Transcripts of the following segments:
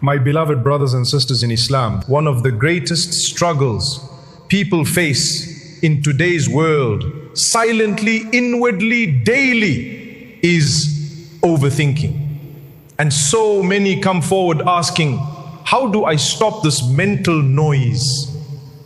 My beloved brothers and sisters in Islam, one of the greatest struggles people face in today's world, silently, inwardly, daily, is overthinking. And so many come forward asking, how do I stop this mental noise?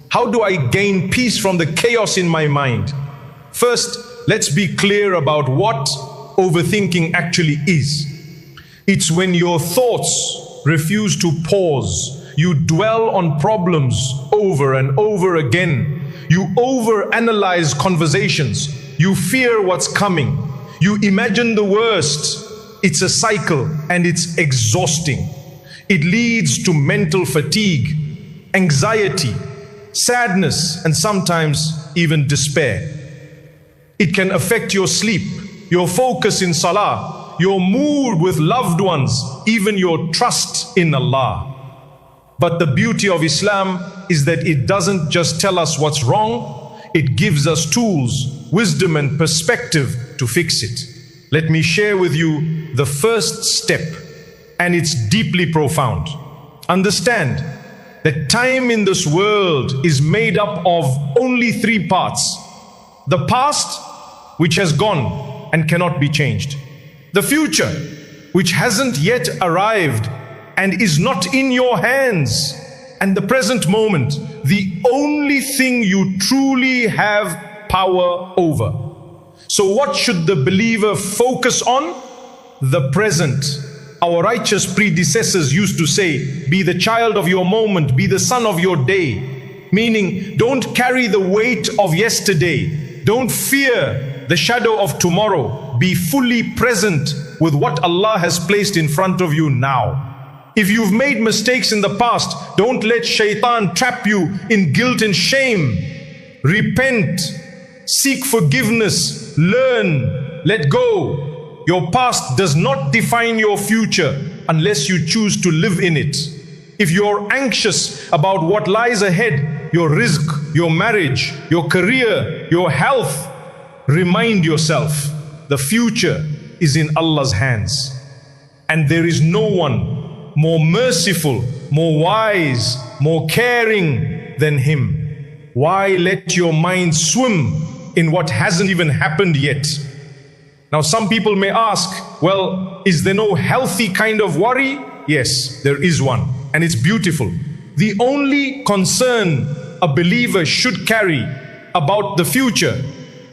How do I gain peace from the chaos in my mind? First, let's be clear about what overthinking actually is. It's when your thoughts refuse to pause. You dwell on problems over and over again. You overanalyze conversations. You fear what's coming. You imagine the worst. It's a cycle and it's exhausting. It leads to mental fatigue, anxiety, sadness, and sometimes even despair. It can affect your sleep, your focus in salah, your mood with loved ones, even your trust in Allah. But the beauty of Islam is that it doesn't just tell us what's wrong, it gives us tools, wisdom and perspective to fix it. Let me share with you the first step, and it's deeply profound. Understand that time in this world is made up of only three parts. The past, which has gone and cannot be changed. The future, which hasn't yet arrived and is not in your hands. And the present moment, the only thing you truly have power over. So what should the believer focus on? The present. Our righteous predecessors used to say, be the child of your moment, be the son of your day. Meaning, don't carry the weight of yesterday. Don't fear the shadow of tomorrow. Be fully present with what Allah has placed in front of you now. If you've made mistakes in the past, don't let shaitan trap you in guilt and shame. Repent, seek forgiveness, learn, let go. Your past does not define your future unless you choose to live in it. If you're anxious about what lies ahead, your rizq, your marriage, your career, your health, remind yourself, the future is in Allah's hands. And there is no one more merciful, more wise, more caring than Him. Why let your mind swim in what hasn't even happened yet? Now some people may ask, well, is there no healthy kind of worry? Yes, there is one, and it's beautiful. The only concern a believer should carry about the future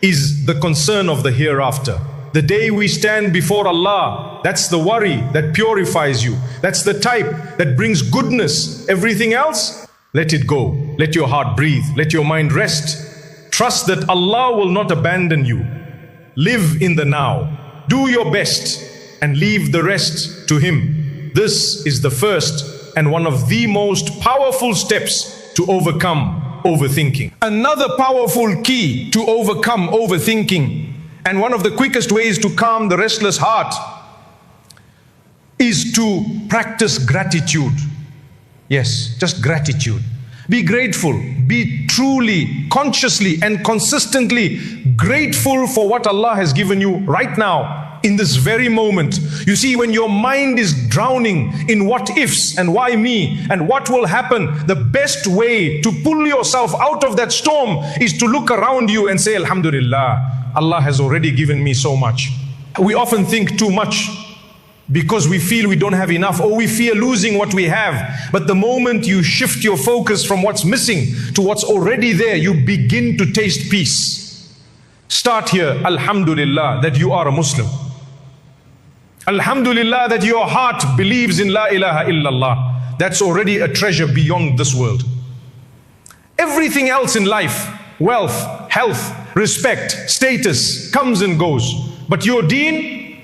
is the concern of the hereafter. The day we stand before Allah, that's the worry that purifies you. That's the type that brings goodness. Everything else, let it go. Let your heart breathe. Let your mind rest. Trust that Allah will not abandon you. Live in the now. Do your best and leave the rest to Him. This is the first and one of the most powerful steps to overcome overthinking. Another powerful key to overcome overthinking, and one of the quickest ways to calm the restless heart, is to practice gratitude. Yes, just gratitude. Be grateful. Be truly, consciously and consistently grateful for what Allah has given you right now, in this very moment. You see, when your mind is drowning in what ifs and why me and what will happen, the best way to pull yourself out of that storm is to look around you and say, Alhamdulillah, Allah has already given me so much. We often think too much because we feel we don't have enough, or we fear losing what we have. But the moment you shift your focus from what's missing to what's already there, you begin to taste peace. Start here. Alhamdulillah that you are a Muslim. Alhamdulillah that your heart believes in La ilaha illallah. That's already a treasure beyond this world. Everything else in life, wealth, health, respect, status, comes and goes. But your deen,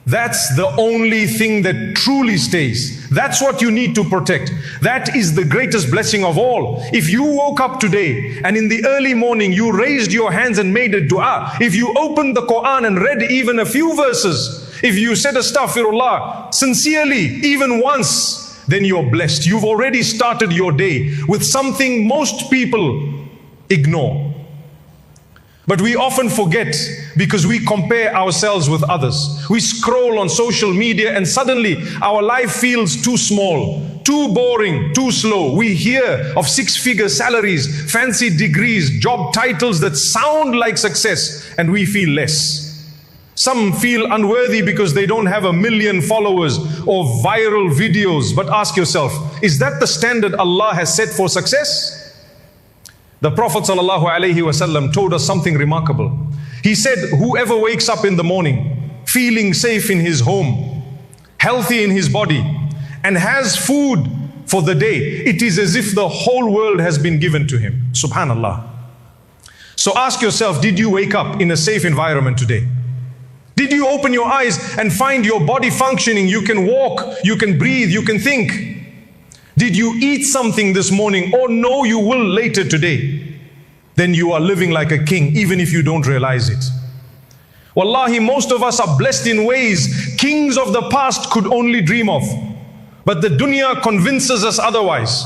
that's the only thing that truly stays. That's what you need to protect. That is the greatest blessing of all. If you woke up today and in the early morning you raised your hands and made a dua, if you opened the Qur'an and read even a few verses, if you said astaghfirullah sincerely even once, then you're blessed. You've already started your day with something most people ignore. But we often forget because we compare ourselves with others. We scroll on social media and suddenly our life feels too small, too boring, too slow. We hear of six-figure salaries, fancy degrees, job titles that sound like success, and we feel less. Some feel unworthy because they don't have 1 million followers or viral videos. But ask yourself, is that the standard Allah has set for success? The Prophet ﷺ told us something remarkable. He said, whoever wakes up in the morning, feeling safe in his home, healthy in his body, and has food for the day, it is as if the whole world has been given to him. Subhanallah. So ask yourself, did you wake up in a safe environment today? Did you open your eyes and find your body functioning? You can walk, you can breathe, you can think. Did you eat something this morning, or no, you will later today? Then you are living like a king, even if you don't realize it. Wallahi, most of us are blessed in ways kings of the past could only dream of. But the dunya convinces us otherwise.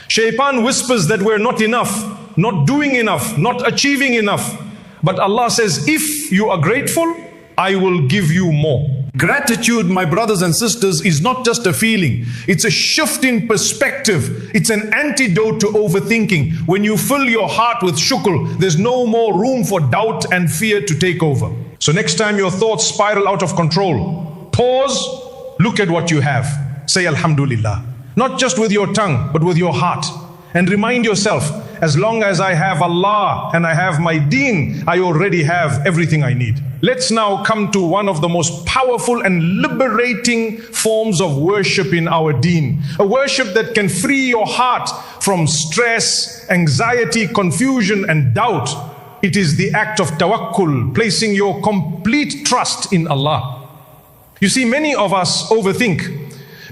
Shaitan whispers that we're not enough, not doing enough, not achieving enough. But Allah says, if you are grateful, I will give you more. Gratitude, my brothers and sisters, is not just a feeling. It's a shift in perspective. It's an antidote to overthinking. When you fill your heart with shukr, there's no more room for doubt and fear to take over. So next time your thoughts spiral out of control, pause, look at what you have. Say Alhamdulillah. Not just with your tongue, but with your heart. And remind yourself, as long as I have Allah and I have my deen, I already have everything I need. Let's now come to one of the most powerful and liberating forms of worship in our deen. A worship that can free your heart from stress, anxiety, confusion, and doubt. It is the act of tawakkul, placing your complete trust in Allah. You see, many of us overthink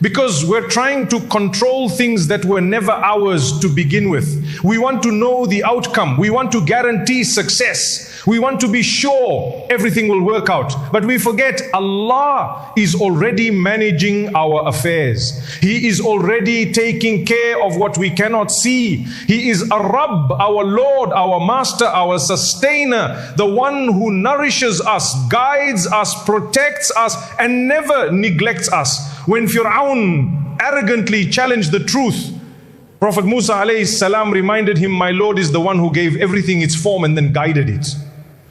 because we're trying to control things that were never ours to begin with. We want to know the outcome. We want to guarantee success. We want to be sure everything will work out. But we forget Allah is already managing our affairs. He is already taking care of what we cannot see. He is Ar-Rabb, our Lord, our Master, our Sustainer, the one who nourishes us, guides us, protects us, and never neglects us. When Fir'aun arrogantly challenged the truth, Prophet Musa alayhi salam reminded him, my Lord is the one who gave everything its form and then guided it.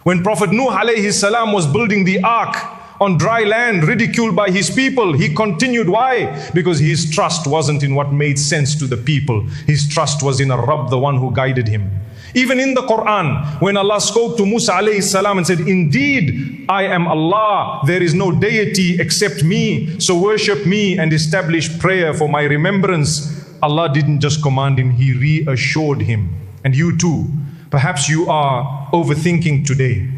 When Prophet Nuh alayhi salam was building the ark on dry land, ridiculed by his people, he continued. Why? Because his trust wasn't in what made sense to the people. His trust was in Ar-Rabb, the one who guided him. Even in the Qur'an, when Allah spoke to Musa alayhi salam and said, indeed, I am Allah, there is no deity except me, so worship me and establish prayer for my remembrance. Allah didn't just command him, He reassured him. And you too, perhaps you are overthinking today.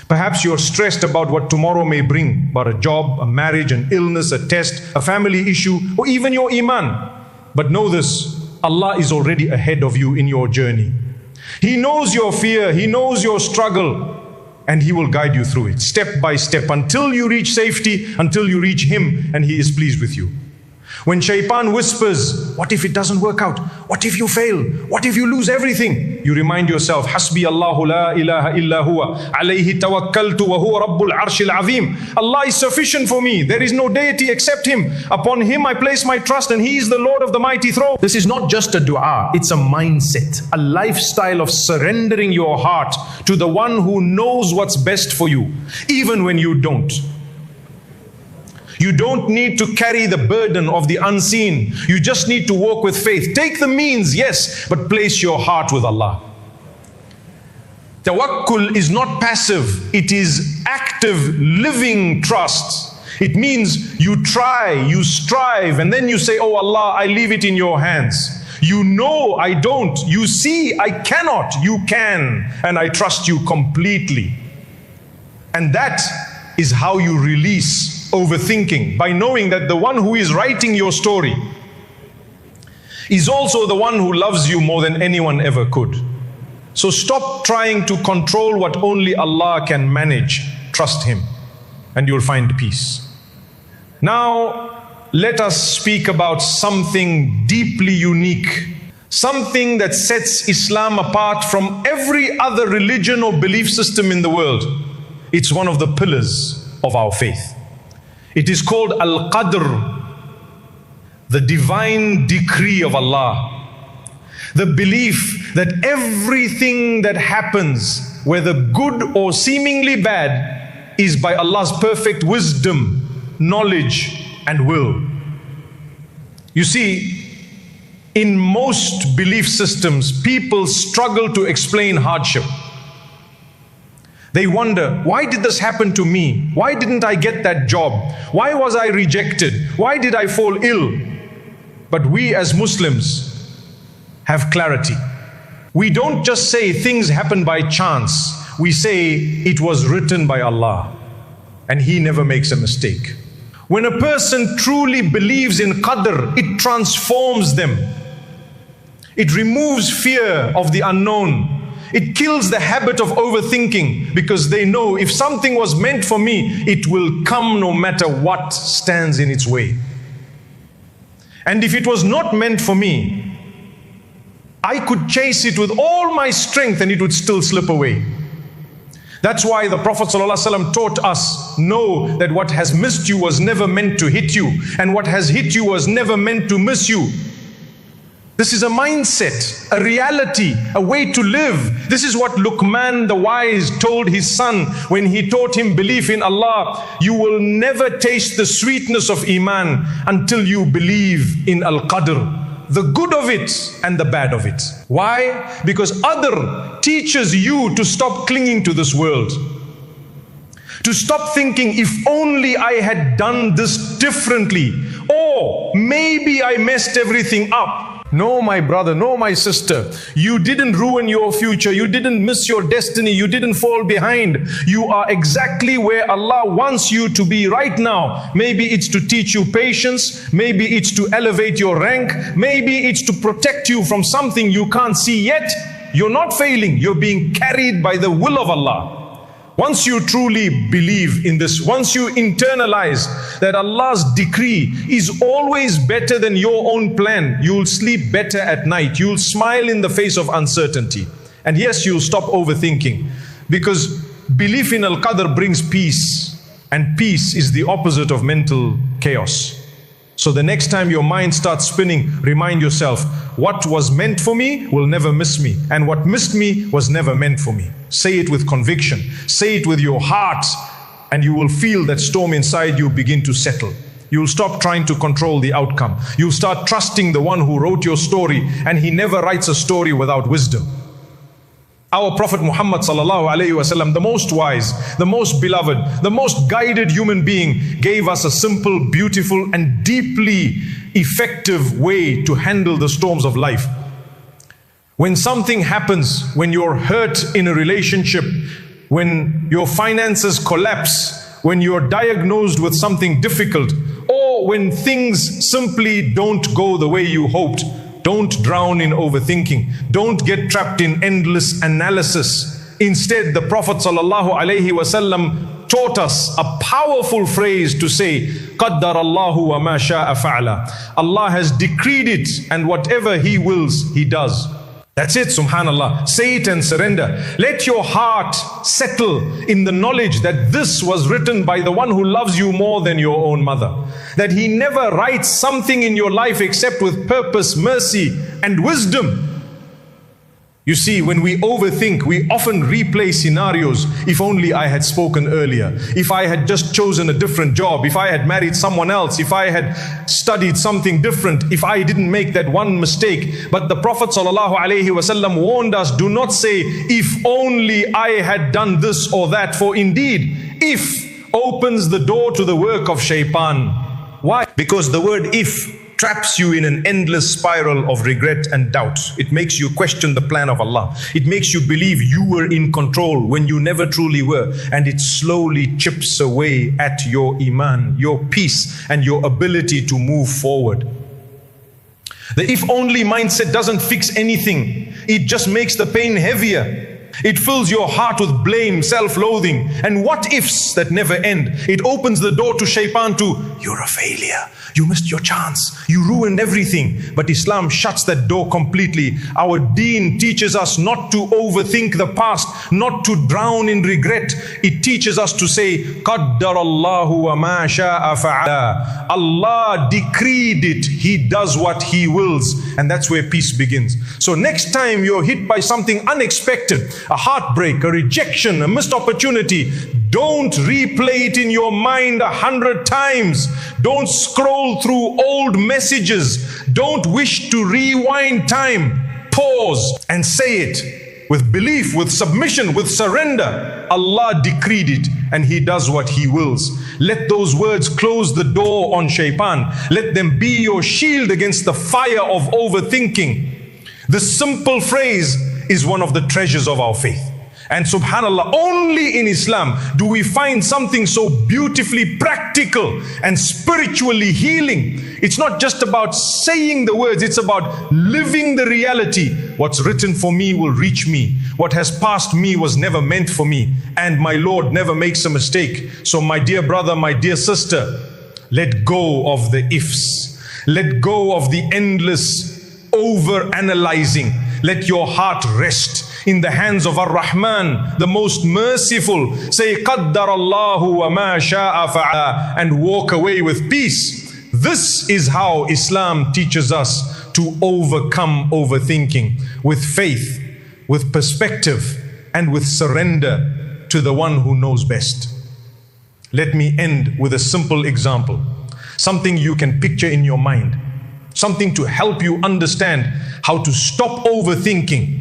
Perhaps you're stressed about what tomorrow may bring, about a job, a marriage, an illness, a test, a family issue, or even your iman. But know this, Allah is already ahead of you in your journey. He knows your fear, He knows your struggle, and He will guide you through it, step by step, until you reach safety, until you reach Him, and He is pleased with you. When shaitan whispers, what if it doesn't work out? What if you fail? What if you lose everything? You remind yourself, Hasbi Allahu la ilaha illa huwa, alayhi tawakkaltu wa huwa rabbul arshil azim. Allah is sufficient for me. There is no deity except Him. Upon Him I place my trust, and He is the Lord of the mighty throne. This is not just a dua, it's a mindset, a lifestyle of surrendering your heart to the one who knows what's best for you, even when you don't. You don't need to carry the burden of the unseen. You just need to walk with faith. Take the means, yes, but place your heart with Allah. Tawakkul is not passive. It is active, living trust. It means you try, you strive, and then you say, oh Allah, I leave it in your hands. You know I don't. You see I cannot. You can. And I trust you completely. And that is how you release overthinking, by knowing that the one who is writing your story is also the one who loves you more than anyone ever could. So stop trying to control what only Allah can manage. Trust Him and you'll find peace. Now let us speak about something deeply unique, something that sets Islam apart from every other religion or belief system in the world. It's one of the pillars of our faith. It is called Al-Qadr, the divine decree of Allah. The belief that everything that happens, whether good or seemingly bad, is by Allah's perfect wisdom, knowledge, and will. You see, in most belief systems, people struggle to explain hardship. They wonder, why did this happen to me? Why didn't I get that job? Why was I rejected? Why did I fall ill? But we as Muslims have clarity. We don't just say things happen by chance. We say it was written by Allah, and He never makes a mistake. When a person truly believes in Qadr, it transforms them. It removes fear of the unknown. It kills the habit of overthinking, because they know if something was meant for me, it will come no matter what stands in its way. And if it was not meant for me, I could chase it with all my strength and it would still slip away. That's why the Prophet ﷺ taught us, know that what has missed you was never meant to hit you, and what has hit you was never meant to miss you. This is a mindset, a reality, a way to live. This is what Luqman the wise told his son when he taught him belief in Allah. You will never taste the sweetness of Iman until you believe in Al-Qadr, the good of it and the bad of it. Why? Because Qadr teaches you to stop clinging to this world. To stop thinking, if only I had done this differently, or maybe I messed everything up. No, my brother, no, my sister, you didn't ruin your future, you didn't miss your destiny, you didn't fall behind. You are exactly where Allah wants you to be right now. Maybe it's to teach you patience, maybe it's to elevate your rank, maybe it's to protect you from something you can't see yet. You're not failing, you're being carried by the will of Allah. Once you truly believe in this, once you internalize that Allah's decree is always better than your own plan, you'll sleep better at night. You'll smile in the face of uncertainty. And yes, you'll stop overthinking, because belief in Al-Qadr brings peace, and peace is the opposite of mental chaos. So the next time your mind starts spinning, remind yourself, what was meant for me will never miss me, and what missed me was never meant for me. Say it with conviction, say it with your heart, and you will feel that storm inside you begin to settle. You'll stop trying to control the outcome. You'll start trusting the one who wrote your story, and he never writes a story without wisdom. Our Prophet Muhammad sallallahu alaihi wasallam, the most wise, the most beloved, the most guided human being, gave us a simple, beautiful, and deeply effective way to handle the storms of life. When something happens, when you're hurt in a relationship, when your finances collapse, when you're diagnosed with something difficult, or when things simply don't go the way you hoped, don't drown in overthinking. Don't get trapped in endless analysis. Instead, the Prophet ﷺ taught us a powerful phrase to say, قَدَّرَ اللَّهُ وَمَا شَاءَ فَعْلَ. Allah has decreed it, and whatever He wills, He does. That's it, subhanallah. Say it and surrender. Let your heart settle in the knowledge that this was written by the one who loves you more than your own mother. That He never writes something in your life except with purpose, mercy, and wisdom. You see, when we overthink, we often replay scenarios. If only I had spoken earlier. If I had just chosen a different job. If I had married someone else. If I had studied something different. If I didn't make that one mistake. But the Prophet ﷺ warned us, do not say, if only I had done this or that. For indeed, if opens the door to the work of shaitan. Why? Because the word if traps you in an endless spiral of regret and doubt. It makes you question the plan of Allah. It makes you believe you were in control when you never truly were. And it slowly chips away at your iman, your peace, and your ability to move forward. The if only mindset doesn't fix anything. It just makes the pain heavier. It fills your heart with blame, self-loathing, and what ifs that never end. It opens the door to shaitan to, you're a failure, you missed your chance, you ruined everything. But Islam shuts that door completely. Our deen teaches us not to overthink the past, not to drown in regret. It teaches us to say, Qaddarallahu wa ma sha'a fa'ala. Allah decreed it, He does what He wills. And that's where peace begins. So next time you're hit by something unexpected, a heartbreak, a rejection, a missed opportunity, don't replay it in your mind 100 times. Don't scroll through old messages. Don't wish to rewind time. Pause and say it with belief, with submission, with surrender. Allah decreed it and He does what He wills. Let those words close the door on shaitan. Let them be your shield against the fire of overthinking. The simple phrase is one of the treasures of our faith. And subhanallah, only in Islam do we find something so beautifully practical and spiritually healing. It's not just about saying the words, it's about living the reality. What's written for me will reach me. What has passed me was never meant for me. And my Lord never makes a mistake. So my dear brother, my dear sister, let go of the ifs. Let go of the endless over-analyzing. Let your heart rest in the hands of Ar-Rahman, the most merciful. Say, Qaddarallahu wa ma sha'a fa'ala, and walk away with peace. This is how Islam teaches us to overcome overthinking, with faith, with perspective, and with surrender to the one who knows best. Let me end with a simple example, something you can picture in your mind, something to help you understand how to stop overthinking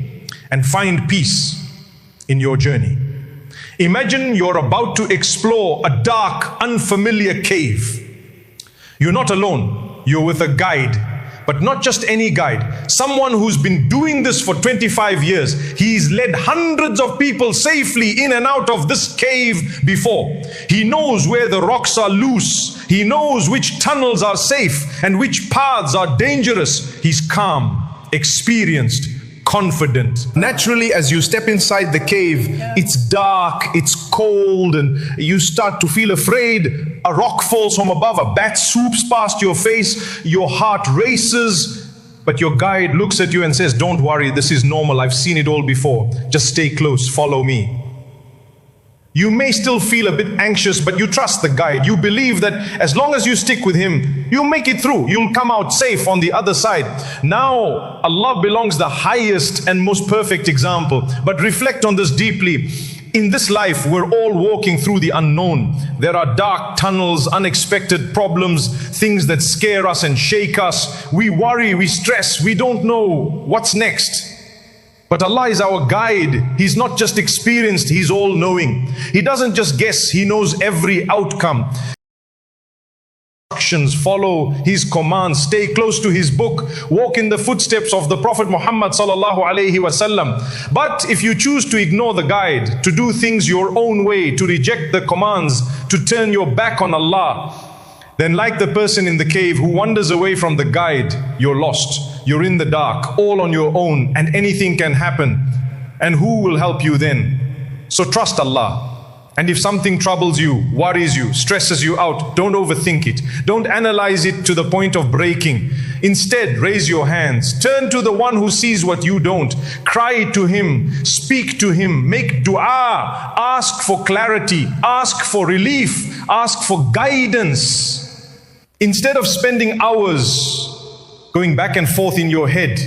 and find peace in your journey. Imagine you're about to explore a dark, unfamiliar cave. You're not alone, you're with a guide, but not just any guide, someone who's been doing this for 25 years. He's led hundreds of people safely in and out of this cave before. He knows where the rocks are loose. He knows which tunnels are safe and which paths are dangerous. He's calm, experienced, confident. Naturally, as you step inside the cave, it's dark, it's cold, and you start to feel afraid. A rock falls from above, a bat swoops past your face, your heart races, but your guide looks at you and says, don't worry, this is normal, I've seen it all before. Just stay close, follow me. You may still feel a bit anxious, but you trust the guide. You believe that as long as you stick with him, you'll make it through. You'll come out safe on the other side. Now, Allah belongs the highest and most perfect example. But reflect on this deeply. In this life, we're all walking through the unknown. There are dark tunnels, unexpected problems, things that scare us and shake us. We worry, we stress, we don't know what's next. But Allah is our guide. He's not just experienced, He's all-knowing. He doesn't just guess, He knows every outcome. Follow His commands, stay close to His book, walk in the footsteps of the Prophet Muhammad sallallahu alaihi wasallam. But if you choose to ignore the guide, to do things your own way, to reject the commands, to turn your back on Allah, then like the person in the cave who wanders away from the guide, you're lost. You're in the dark, all on your own, and anything can happen. And who will help you then? So trust Allah. And if something troubles you, worries you, stresses you out, don't overthink it. Don't analyze it to the point of breaking. Instead, raise your hands. Turn to the one who sees what you don't. Cry to Him. Speak to Him. Make dua. Ask for clarity. Ask for relief. Ask for guidance. Instead of spending hours going back and forth in your head,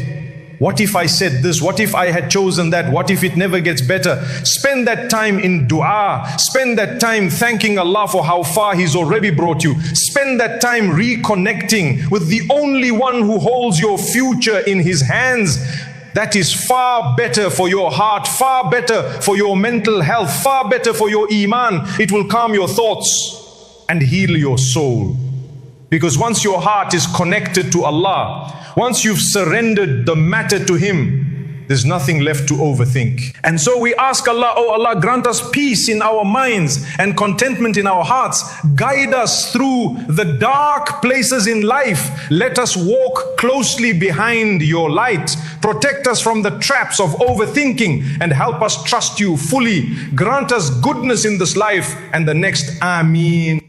what if I said this? What if I had chosen that? What if it never gets better? Spend that time in dua. Spend that time thanking Allah for how far He's already brought you. Spend that time reconnecting with the only one who holds your future in His hands. That is far better for your heart, far better for your mental health, far better for your iman. It will calm your thoughts and heal your soul. Because once your heart is connected to Allah, once you've surrendered the matter to Him, there's nothing left to overthink. And so we ask Allah, oh Allah, grant us peace in our minds and contentment in our hearts. Guide us through the dark places in life. Let us walk closely behind your light. Protect us from the traps of overthinking and help us trust you fully. Grant us goodness in this life and the next. Ameen.